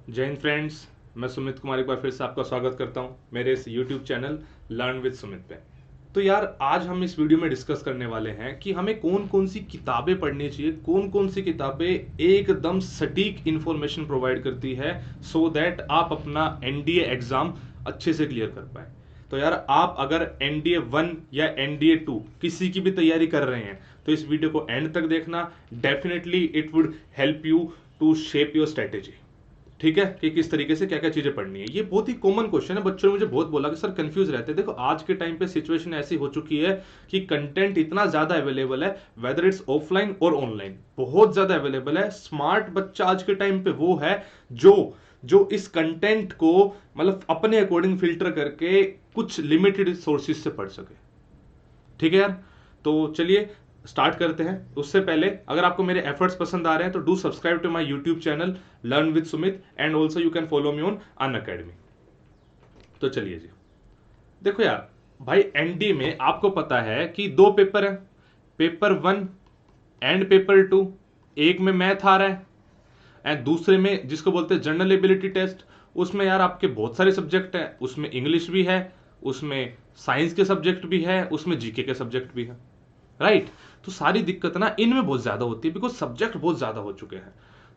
जय हिंद फ्रेंड्स। मैं सुमित कुमार एक बार फिर से आपका स्वागत करता हूं मेरे इस YouTube channel learn with Sumit पे। तो यार आज हम इस वीडियो में डिस्कस करने वाले हैं कि हमें कौन कौन सी किताबें पढ़नी चाहिए, कौन कौन सी किताबें एकदम सटीक इंफॉर्मेशन प्रोवाइड करती है सो दैट आप अपना एनडीए एग्जाम अच्छे से क्लियर कर पाए। तो यार आप अगर एनडीए 1 या एनडीए 2 किसी की भी तैयारी कर रहे हैं तो इस वीडियो को एंड तक देखना। Definitely it would help you to shape your strategy. ठीक है कि किस तरीके से क्या क्या चीजें पढ़नी है। ये बहुत ही कॉमन क्वेश्चन है, बच्चों ने मुझे बहुत बोला कि सर कंफ्यूज रहते हैं। देखो आज के टाइम पे सिचुएशन ऐसी हो चुकी है कि कंटेंट इतना ज्यादा अवेलेबल है, वेदर इट्स ऑफलाइन और ऑनलाइन, बहुत ज्यादा अवेलेबल है। स्मार्ट बच्चा आज के टाइम पे वो है जो जो इस कंटेंट को मतलब अपने अकॉर्डिंग फिल्टर करके कुछ लिमिटेड सोर्सेज से पढ़ सके। ठीक है यार, तो चलिए स्टार्ट करते हैं। उससे पहले अगर आपको मेरे एफर्ट्स पसंद आ रहे हैं तो do subscribe to my YouTube channel learn with Sumit and also you can follow me on Unacademy. तो चलिए जी, देखो यार भाई एनडी में आपको पता है कि दो पेपर है, पेपर 1 एंड पेपर 2। एक में मैथ आ रहा है एंड दूसरे में जिसको बोलते हैं जनरल एबिलिटी टेस्ट। उसमें यार आपके बहुत सारे सब्जेक्ट हैं, उसमें इंग्लिश भी है, उसमें साइंस के सब्जेक्ट भी है, उसमें जीके के सब्जेक्ट भी है। राइट। तो सारी दिक्कत ना इनमें बहुत ज्यादा होती है बिकॉज सब्जेक्ट बहुत ज्यादा हो चुके हैं।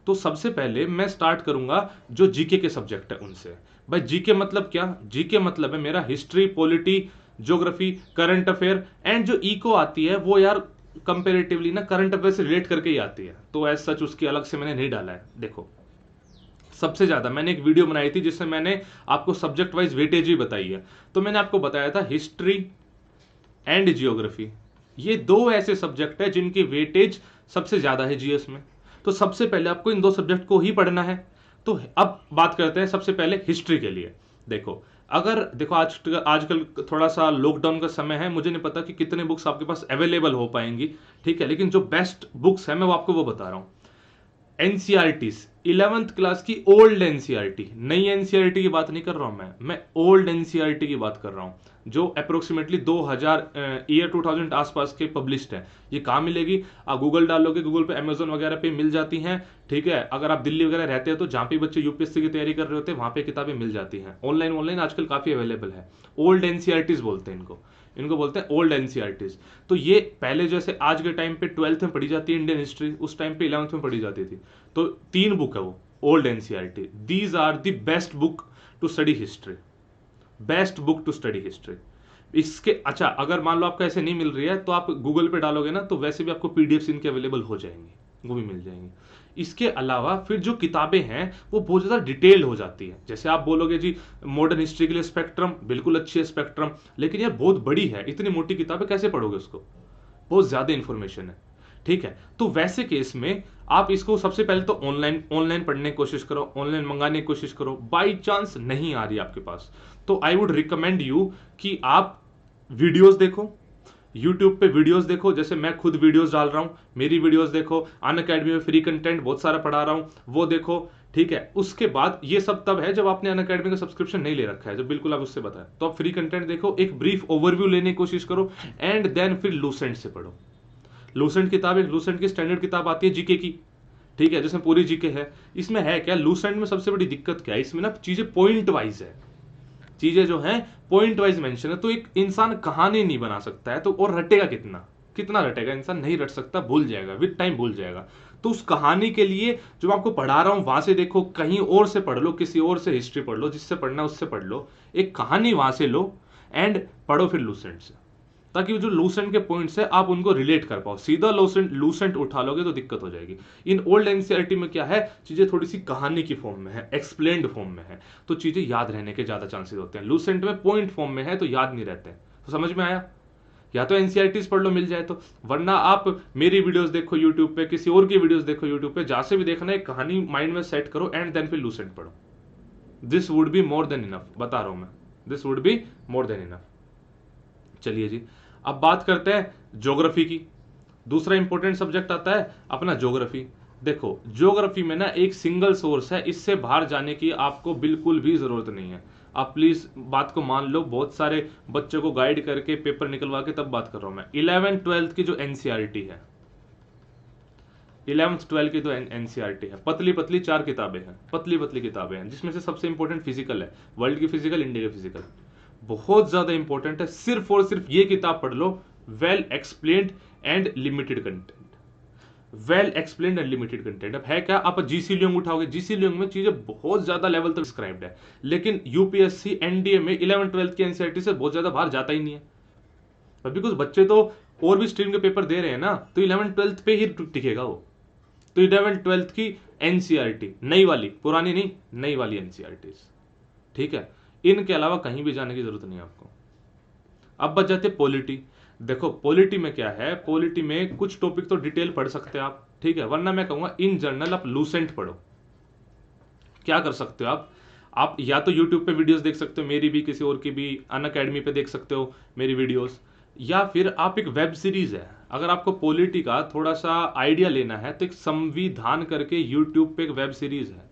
तो सबसे पहले मैं स्टार्ट करूंगा जो जीके के सब्जेक्ट है उनसे। भाई जीके मतलब क्या? जीके मतलब है मेरा history, polity, geography, current affair and जो इको आती है वो यार कंपेरेटिवली ना करंट अफेयर से रिलेट करके ही आती है, तो एज सच उसकी अलग से मैंने नहीं डाला है। देखो सबसे ज्यादा मैंने एक वीडियो बनाई थी जिसमें मैंने आपको सब्जेक्ट वाइज वेटेज भी बताई है। तो मैंने आपको बताया था हिस्ट्री एंड जियोग्राफी, ये दो ऐसे सब्जेक्ट है जिनकी वेटेज सबसे ज्यादा है जीएस में। तो सबसे पहले आपको इन दो सब्जेक्ट को ही पढ़ना है। तो अब बात करते हैं सबसे पहले हिस्ट्री के लिए। देखो अगर देखो आजकल थोड़ा सा लॉकडाउन का समय है, मुझे नहीं पता कि कितने बुक्स आपके पास अवेलेबल हो पाएंगी। ठीक है, लेकिन जो बेस्ट बुक्स है मैं वो आपको वो बता रहा हूं। एनसीआरटी 11th क्लास की ओल्ड एनसीआरटी, नई एनसीआरटी की बात नहीं कर रहा हूं मैं ओल्ड एनसीआरटी की बात कर रहा हूं जो अप्रोक्सीमेटली 2000 ईयर 2000 आसपास के पब्लिश्ड है। ये कहां मिलेगी? आप गूगल डालोगे, गूगल पे अमेजोन वगैरह पे मिल जाती हैं। ठीक है, अगर आप दिल्ली वगैरह रहते हो तो जहां पे बच्चे यूपीएससी की तैयारी कर रहे होते हैं वहां पे किताबें मिल जाती हैं। ऑनलाइन ऑनलाइन आजकल काफी अवेलेबल है। ओल्ड एनसीआरटीज बोलते हैं इनको, इनको बोलते हैं ओल्ड एनसीआरटीज। तो ये पहले जैसे आज के टाइम पे 12th में पढ़ी जाती है इंडियन हिस्ट्री, उस टाइम पे 11th में पढ़ी जाती थी। तो तीन बुक है वो old NCERT. These are the best book to study history, best book to study history. इसके अच्छा अगर मान लो आपको ऐसे नहीं मिल रही है तो आप गूगल पे डालोगे ना तो वैसे भी आपको पीडीएफ इनके अवेलेबल हो जाएंगी, वो भी मिल जाएंगी। इसके अलावा फिर जो किताबें हैं वो बहुत ज्यादा डिटेल्ड हो जाती है। जैसे आप बोलोगे जी मॉडर्न हिस्ट्री के लिए स्पेक्ट्रम, बिल्कुल अच्छी है स्पेक्ट्रम, लेकिन यार बहुत बड़ी है, इतनी मोटी किताबें कैसे पढ़ोगे उसको, बहुत ज्यादा इंफॉर्मेशन है। ठीक है, तो वैसे केस में आप इसको सबसे पहले तो ऑनलाइन ऑनलाइन पढ़ने की कोशिश करो, ऑनलाइन मंगाने की कोशिश करो। बाई चांस नहीं आ रही आपके पास तो आई वुड रिकमेंड यू कि आप वीडियोस देखो, यूट्यूब पे वीडियोस देखो। जैसे मैं खुद वीडियोस डाल रहा हूं, मेरी वीडियोस देखो। अनअकैडमी में फ्री कंटेंट बहुत सारा पढ़ा रहा हूं, वो देखो। ठीक है, उसके बाद ये सब तब है जब आपने अनअकैडमी का सब्सक्रिप्शन नहीं ले रखा है, जब बिल्कुल आप उससे बताएं तो आप फ्री कंटेंट देखो, एक ब्रीफ ओवरव्यू लेने की कोशिश करो एंड देन फिर लूसेंट से पढ़ो। लूसेंट किताब, एक लूसेंट की स्टैंडर्ड किताब आती है जीके की। ठीक है, जिसमें पूरी जीके है। इसमें है क्या, लूसेंट में सबसे बड़ी दिक्कत क्या है, इसमें ना चीजें पॉइंट वाइज है, चीजें जो है पॉइंट वाइज मेंशन है। तो एक इंसान कहानी नहीं बना सकता है तो और रटेगा कितना, कितना रटेगा इंसान, नहीं रट सकता, भूल जाएगा, विद टाइम भूल जाएगा। तो उस कहानी के लिए जो मैं आपको पढ़ा रहा हूं वहां से देखो, कहीं और से पढ़ लो, किसी और से हिस्ट्री पढ़ लो, जिससे पढ़ना उससे पढ़ लो, एक कहानी वहां से लो एंड पढ़ो फिर लूसेंट से, ताकि जो लूसेंट के पॉइंट्स है आप उनको रिलेट कर पाओ। सीधा लूसेंट लूसेंट उठा लोगे तो दिक्कत हो जाएगी। इन ओल्ड एनसीईआरटी में क्या है, चीजें थोड़ी सी कहानी की फॉर्म में है, एक्सप्लेन्ड फॉर्म में है, तो चीजें याद रहने के ज्यादा चांसेस होते हैं। लूसेंट में पॉइंट फॉर्म में है तो याद नहीं रहते हैं। तो समझ में आया? या तो एनसीईआरटीज पढ़ लो मिल जाए तो, वरना आप मेरी वीडियोस देखो यूट्यूब पे, किसी और की वीडियोस देखो यूट्यूब पे, जहां से भी देखना है कहानी माइंड में सेट करो एंड देन फिर लूसेंट पढ़ो। This would be more than enough, बता रहा हूं मैं, this would be more than enough. चलिए जी, अब बात करते हैं ज्योग्राफी की। दूसरा इंपॉर्टेंट सब्जेक्ट आता है अपना ज्योग्राफी। देखो ज्योग्राफी में ना एक सिंगल सोर्स है, इससे बाहर जाने की आपको बिल्कुल भी जरूरत नहीं है। आप प्लीज बात को मान लो, बहुत सारे बच्चों को गाइड करके पेपर निकलवा के तब बात कर रहा हूं मैं। 11th 12th की जो एनसीईआरटी है, 11th 12 की तो एनसीईआरटी है, पतली पतली 4 किताबें हैं, पतली पतली किताबें हैं, जिसमें से सबसे इंपॉर्टेंट फिजिकल है, वर्ल्ड की फिजिकल, इंडिया की फिजिकल, बहुत ज्यादा इंपॉर्टेंट है। सिर्फ और सिर्फ ये किताब पढ़ लो, well explained and limited content, well explained and limited content. अब है क्या, आप जीसी लियोंग उठाओगे, जीसी लियोंग में चीजें बहुत ज्यादा लेवल तक डिस्क्राइब्ड है, लेकिन यूपीएससी एनडीए में 11 12 की एनसीईआरटी से बहुत ज्यादा बाहर जाता ही नहीं है। बिकॉज बच्चे तो और भी स्ट्रीम के पेपर दे रहे हैं ना, तो 11 12 पे ही टिकेगा वो। तो 11 12 की एनसीईआरटी नई वाली, पुरानी नहीं, नई वाली एनसीईआरटी, ठीक है, इनके अलावा कहीं भी जाने की जरूरत नहीं है आपको। अब बच जाते पॉलिटी। देखो पॉलिटी में क्या है, पॉलिटी में कुछ टॉपिक तो डिटेल पढ़ सकते हैं आप, ठीक है, वरना मैं कहूंगा इन जनरल आप लूसेंट पढ़ो। क्या कर सकते हो आप या तो यूट्यूब पे वीडियोस देख सकते हो, मेरी भी, किसी और की भी, अनअकैडमी पे देख सकते हो मेरी वीडियोस, या फिर आप एक वेब सीरीज है, अगर आपको पॉलिटी का थोड़ा सा आइडिया लेना है तो एक संविधान करके यूट्यूब पे एक वेब सीरीज है,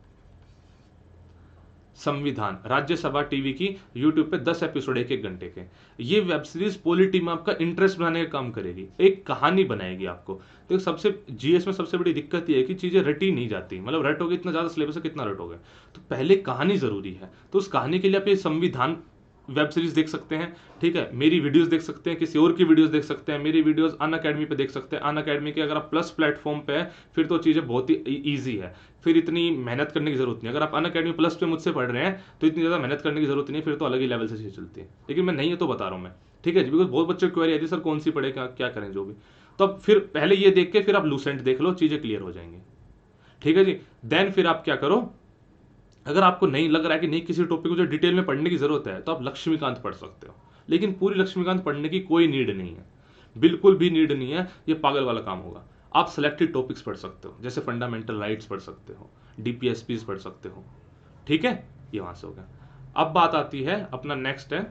संविधान, राज्यसभा टीवी की, यूट्यूब पे 10 एपिसोड, एक घंटे के। ये वेब सीरीज पॉलिटी में आपका इंटरेस्ट बनाने का काम करेगी, एक कहानी बनाएगी आपको। तो सबसे जीएस में सबसे बड़ी दिक्कत ये है कि चीजें रटी नहीं जाती, मतलब रटोगे, इतना ज्यादा सिलेबस है, कितना रटोगे। तो पहले कहानी जरूरी है, तो उस कहानी के लिए आप ये संविधान वेब सीरीज देख सकते हैं, ठीक है, मेरी वीडियोस देख सकते हैं, किसी और की वीडियोस देख सकते हैं, मेरी वीडियोस अनअकैडमी पे देख सकते हैं। अनअकैडमी के अगर आप प्लस प्लेटफॉर्म पे है फिर तो चीजें बहुत ही ईजी है, फिर इतनी मेहनत करने की जरूरत नहीं। अगर आप अनअकैडमी प्लस पे मुझसे पढ़ रहे हैं तो इतनी ज्यादा मेहनत करने की जरूरत नहीं, फिर तो अलग ही लेवल से चीजें चलती है, लेकिन मैं नहीं है तो बता रहा हूँ मैं, ठीक है जी, बिकॉज बहुत बच्चे क्वेरी आती है सर कौन सी पढ़े, क्या करें, जो भी। तो अब फिर पहले ये देख के फिर आप लूसेंट देख लो, चीजें क्लियर हो जाएंगी, ठीक है जी। देन फिर आप क्या करो, अगर आपको नहीं लग रहा है कि नहीं किसी टॉपिक को जो डिटेल में पढ़ने की जरूरत है, तो आप लक्ष्मीकांत पढ़ सकते हो, लेकिन पूरी लक्ष्मीकांत पढ़ने की कोई नीड नहीं है, बिल्कुल भी नीड नहीं है, ये पागल वाला काम होगा। आप सिलेक्टेड टॉपिक्स पढ़ सकते हो, जैसे फंडामेंटल राइट्स पढ़ सकते हो, डीपीएसपीज पढ़ सकते हो, ठीक है, ये वहां से हो गया। अब बात आती है, अपना नेक्स्ट है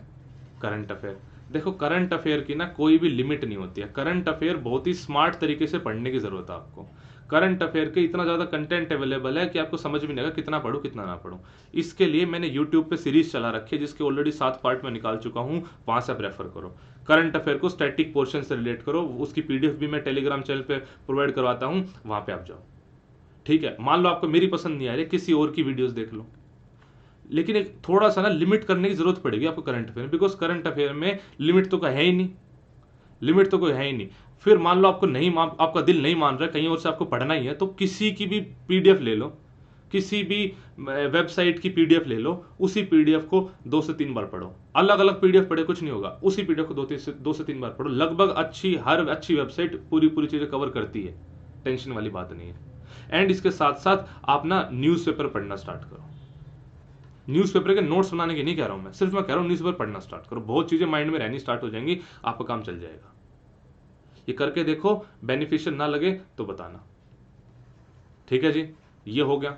करंट अफेयर। देखो करंट अफेयर की ना कोई भी लिमिट नहीं होती है, करंट अफेयर बहुत ही स्मार्ट तरीके से पढ़ने की जरूरत है आपको। करंट अफेयर के इतना ज्यादा कंटेंट अवेलेबल है कि आपको समझ में नहीं आएगा कितना पढ़ूं कितना ना पढ़ूं। इसके लिए मैंने यूट्यूब पे सीरीज चला रखी है, जिसके ऑलरेडी 7 पार्ट में निकाल चुका हूं, वहां से आप रेफर करो। करंट अफेयर को स्टैटिक पोर्शन से रिलेट करो, उसकी पीडीएफ भी मैं टेलीग्राम चैनल पे प्रोवाइड करवाता हूं, वहां पे आप जाओ, ठीक है। मान लो आपको मेरी पसंद नहीं आ रही, किसी और की वीडियोस देख लो, लेकिन एक थोड़ा सा ना लिमिट करने की जरूरत पड़ेगी आपको करंट अफेयर में, बिकॉज करंट अफेयर में लिमिट तो कोई है ही नहीं, लिमिट तो कोई है ही नहीं। फिर मान लो आपको नहीं, आपका दिल नहीं मान रहा है, कहीं और से आपको पढ़ना ही है, तो किसी की भी पीडीएफ ले लो, किसी भी वेबसाइट की पीडीएफ ले लो, उसी पीडीएफ को 2 से 3 बार पढ़ो। अलग अलग पीडीएफ पढ़े कुछ नहीं होगा, उसी पीडीएफ को 2 से 3 बार पढ़ो, लगभग हर अच्छी वेबसाइट पूरी चीजें कवर करती है, टेंशन वाली बात नहीं है। एंड इसके साथ साथ आप ना न्यूज़पेपर पढ़ना स्टार्ट करो। न्यूज़पेपर के नोट्स बनाने की नहीं कह रहा हूं मैं, सिर्फ मैं कह रहा हूं न्यूज़पेपर पढ़ना स्टार्ट करो, बहुत चीजें माइंड में रहनी स्टार्ट हो जाएंगी, आपका काम चल जाएगा। ये करके देखो, बेनिफिशियल ना लगे तो बताना, ठीक है जी। ये हो गया।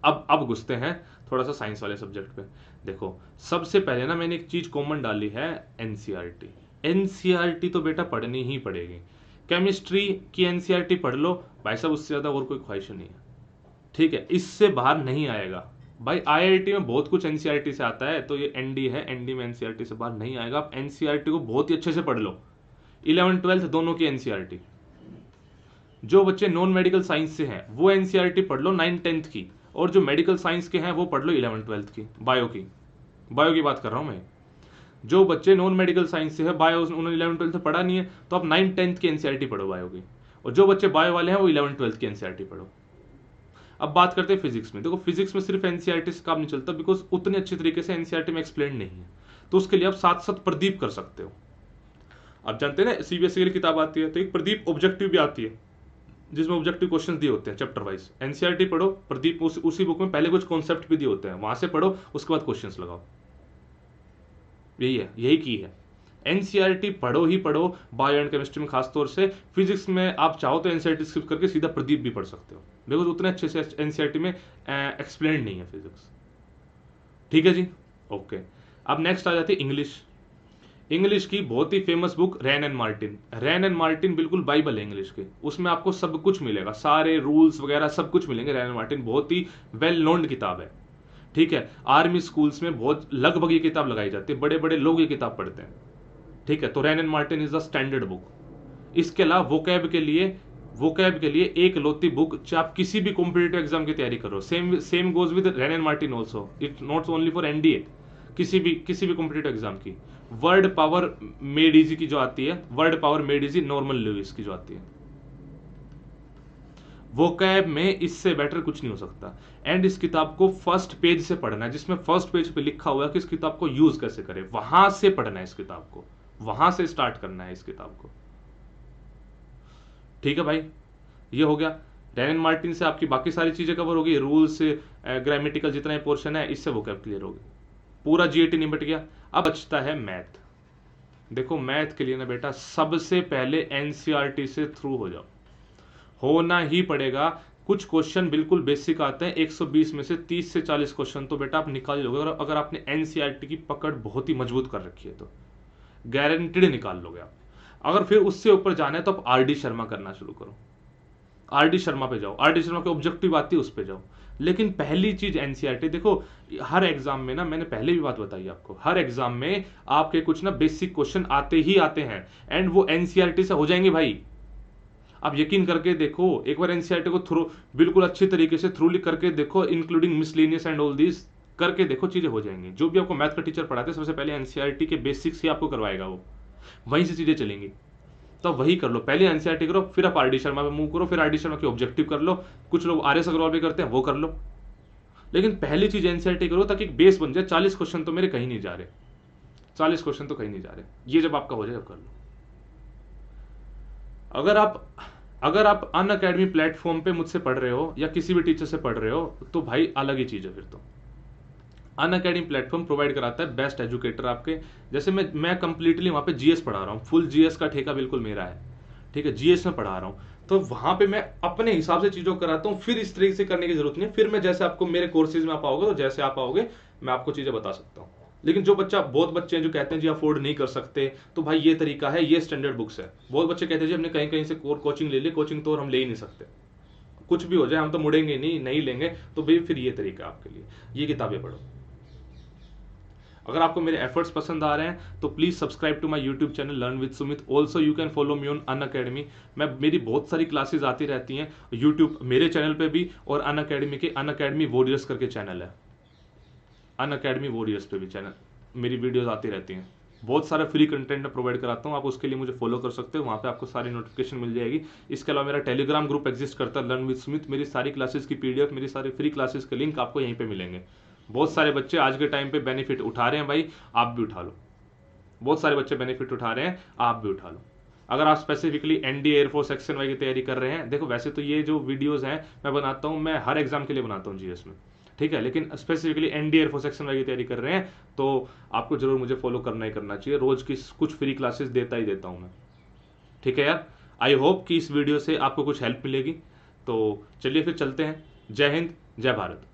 अब घुसते हैं थोड़ा सा साइंस वाले सब्जेक्ट पे। देखो सबसे पहले ना मैंने एक चीज कॉमन डाली है, एनसीईआरटी। एनसीईआरटी तो बेटा पढ़नी ही पड़ेगी। केमिस्ट्री की एनसीईआरटी पढ़ लो भाई साहब, उससे ज्यादा और कोई ख्वाहिश नहीं है, ठीक है, इससे बाहर नहीं आएगा भाई। आईआईटी में बहुत कुछ एनसीईआरटी से आता है, तो ये एनडी है, एनडी में एनसीईआरटी से बाहर नहीं आएगा। आप एनसीईआरटी को बहुत ही अच्छे से पढ़ लो, 11 12 दोनों की एनसीईआरटी। जो बच्चे नॉन मेडिकल साइंस से हैं वो एनसीईआरटी पढ़ लो 9 10 की, और जो मेडिकल साइंस के हैं वो पढ़ लो 11 12 की, बायो की बात कर रहा हूं मैं। जो बच्चे नॉन मेडिकल साइंस से है, बायो उन्होंने 11 12 पढ़ा नहीं है, तो आप 9 10 की एनसीईआरटी पढ़ो बायो की, और जो बच्चे बायो वाले हैं वो 11 12 की एनसीईआरटी पढ़ो। अब बात करते हैं फिजिक्स में। देखो फिजिक्स में सिर्फ एनसीईआरटी से काम नहीं चलता, बिकॉज उतने अच्छे तरीके से एनसीईआरटी में एक्सप्लेन नहीं है, तो उसके लिए आप साथ साथ प्रदीप कर सकते हो। आप जानते हैं ना सीबीएसई की किताब आती है, तो एक प्रदीप ऑब्जेक्टिव भी आती है, जिसमें ऑब्जेक्टिव क्वेश्चन दिए होते हैं चैप्टर वाइज। एनसीईआरटी पढ़ो, प्रदीप उसी बुक में पहले कुछ कॉन्सेप्ट भी दिए होते हैं, वहां से पढ़ो, उसके बाद क्वेश्चंस लगाओ। यही की है। एनसीईआरटी पढ़ो ही पढ़ो, बायो एंड केमिस्ट्री में खासतौर से। फिजिक्स में आप चाहो तो एनसीईआरटी स्किप करके सीधा प्रदीप भी पढ़ सकते हो, बिकॉज उतने अच्छे से एनसीईआरटी में एक्सप्लेन नहीं है फिजिक्स, ठीक है जी, ओके। अब नेक्स्ट आ जाती है इंग्लिश। इंग्लिश की बहुत ही famous book Wren and Martin. Wren and Martin बिल्कुल बाइबल है इंग्लिश के, उसमें आपको सब कुछ मिलेगा, सारे रूल्स वगैरह सब कुछ मिलेंगे। रैन एंड मार्टिन बहुत ही वेल नोन किताब है, ठीक है। आर्मी स्कूल्स में बहुत लगभग ये किताब लगाई जाती है, बड़े बड़े लोग ये किताब पढ़ते हैं, ठीक है। तो Wren and Martin is the standard book. इसके अलावा वोकैब के लिए वोकैब के लिए एक लौती बुक, चाहे आप किसी भी कॉम्पिटिटिव एग्जाम की तैयारी करो, same same goes with Wren and Martin also, it not only for NDA, किसी भी कॉम्पिटिटिव एग्जाम की। वर्ड पावर मेड इजी की जो आती है, word power made easy Norman Lewis की जो आती है, वोकैब में इससे बेटर कुछ नहीं हो सकता। एंड इस किताब को फर्स्ट पेज से पढ़ना है, जिसमें फर्स्ट पेज पे लिखा हुआ है कि इस किताब को यूज कैसे करें, वहां से पढ़ना है इस किताब को, वहां से स्टार्ट करना है इस किताब को। ठीक है भाई, ये हो गया। रेन एंड मार्टिन से आपकी बाकी सारी चीजें कवर होगी, रूल्स, ग्रामेटिकल जितना पोर्शन है, इससे वोकैब क्लियर होगी, पूरा जीएटी निपट गया। अब बचता है मैथ। देखो मैथ के लिए ना बेटा, सबसे पहले एनसीईआरटी से थ्रू हो जाओ, होना ही पड़ेगा। कुछ क्वेश्चन बिल्कुल बेसिक आते हैं, 120 में से 30 से 40 क्वेश्चन तो बेटा आप निकाल लोगे, अगर आपने एनसीईआरटी की पकड़ बहुत ही मजबूत कर रखी है तो गारंटीड निकाल लोगे आप। अगर फिर उससे ऊपर जाना है तो आप आरडी शर्मा करना शुरू करो, आरडी शर्मा पे जाओ, आरडी शर्मा के ऑब्जेक्टिव आती है उस पे जाओ। लेकिन पहली चीज एनसीईआरटी देखो, हर एग्जाम में ना, मैंने पहले भी बात बताई आपको, हर एग्जाम में आपके कुछ ना बेसिक क्वेश्चन आते ही आते हैं, एंड वो एनसीईआरटी से हो जाएंगे भाई। आप यकीन करके देखो, एक बार एनसीईआरटी को थ्रू बिल्कुल अच्छी तरीके से थ्रू करके देखो, including miscellaneous and all this करके देखो, चीजें हो जाएंगी। जो भी आपको मैथ का टीचर पढ़ाते हैं सबसे पहले एनसीईआरटी के बेसिक्स ही आपको करवाएगा, वो वहीं से चीजें चलेंगी। तो वही कर लो, पहले एनसीईआरटी करो, फिर आप आरडी शर्मा पे मूव करो, फिर आरडी शर्मा के ऑब्जेक्टिव कर लो, कुछ लोग आरएस अग्रवाल भी करते हैं, वो कर लो। लेकिन पहली चीज एनसीईआरटी करो ताकि बेस बन जाए। 40 क्वेश्चन तो मेरे कहीं नहीं जा रहे, 40 क्वेश्चन तो कहीं नहीं जा रहे, ये जब आपका हो जाए तब कर लो। अगर आप अन अकेडमी प्लेटफॉर्म पे मुझसे पढ़ रहे हो या किसी भी टीचर से पढ़ रहे हो तो भाई अलग ही चीज है। फिर तो अन अकेडमी प्लेटफॉर्म प्रोवाइड कराता है बेस्ट एजुकेटर आपके। जैसे मैं कंप्लीटली वहां पे जीएस पढ़ा रहा हूँ, फुल जीएस का ठेका बिल्कुल मेरा है, ठीक है, जीएस में पढ़ा रहा हूँ, तो वहां पे मैं अपने हिसाब से चीजों कराता हूँ। फिर इस तरीके से करने की जरूरत नहीं है, फिर मैं जैसे आपको मेरे कोर्सेज में आप आओगे तो जैसे आप आओगे मैं आपको चीजें बता सकता हूँ। लेकिन जो बच्चा, बहुत बच्चे हैं जो कहते हैं जी अफोर्ड नहीं कर सकते, तो भाई ये तरीका है, ये स्टैंडर्ड बुक्स है। बहुत बच्चे कहते हैं जी हमने कहीं कहीं से कोचिंग ले ली, कोचिंग तो और हम ले ही नहीं सकते, कुछ भी हो जाए हम तो मुड़ेंगे नहीं लेंगे, तो भाई फिर ये तरीका आपके लिए, ये किताबें पढ़ो। अगर आपको मेरे एफर्ट्स पसंद आ रहे हैं तो please subscribe to my YouTube channel learn with Sumit. Also you can follow me on Unacademy. मेरी बहुत सारी क्लासेस आती रहती हैं यूट्यूब मेरे चैनल पे भी, और अन अकेडमी के अन अकेडमी वॉरियर्स करके चैनल है, अन अकेडमी वॉरियर्स पे भी चैनल मेरी वीडियोस आती रहती हैं। बहुत सारा फ्री कंटेंट मैं प्रोवाइड कराता हूँ, आप उसके लिए मुझे फॉलो कर सकते हो, वहाँ पे आपको सारी नोटिफिकेशन मिल जाएगी। इसके अलावा मेरा टेलीग्राम ग्रुप एग्जिस्ट करता है लर्न विद सुमित, मेरी सारी क्लासेस की पीडीएफ, मेरी सारी फ्री क्लासेस के लिंक आपको यहीं पे मिलेंगे। बहुत सारे बच्चे आज के टाइम पे बेनिफिट उठा रहे हैं भाई, आप भी उठा लो। बहुत सारे बच्चे बेनिफिट उठा रहे हैं, आप भी उठा लो। अगर आप specifically NDA air force section Y की तैयारी कर रहे हैं, देखो वैसे तो ये जो वीडियोस हैं मैं बनाता हूँ, मैं हर एग्जाम के लिए बनाता हूँ जीएस में, ठीक है, लेकिन specifically NDA air force section Y की तैयारी कर रहे हैं तो आपको जरूर मुझे फॉलो करना ही करना चाहिए। रोज की कुछ फ्री क्लासेस देता ही देता हूँ मैं, ठीक है यार। आई होप कि इस वीडियो से आपको कुछ हेल्प मिलेगी। तो चलिए फिर चलते हैं। जय हिंद, जय भारत।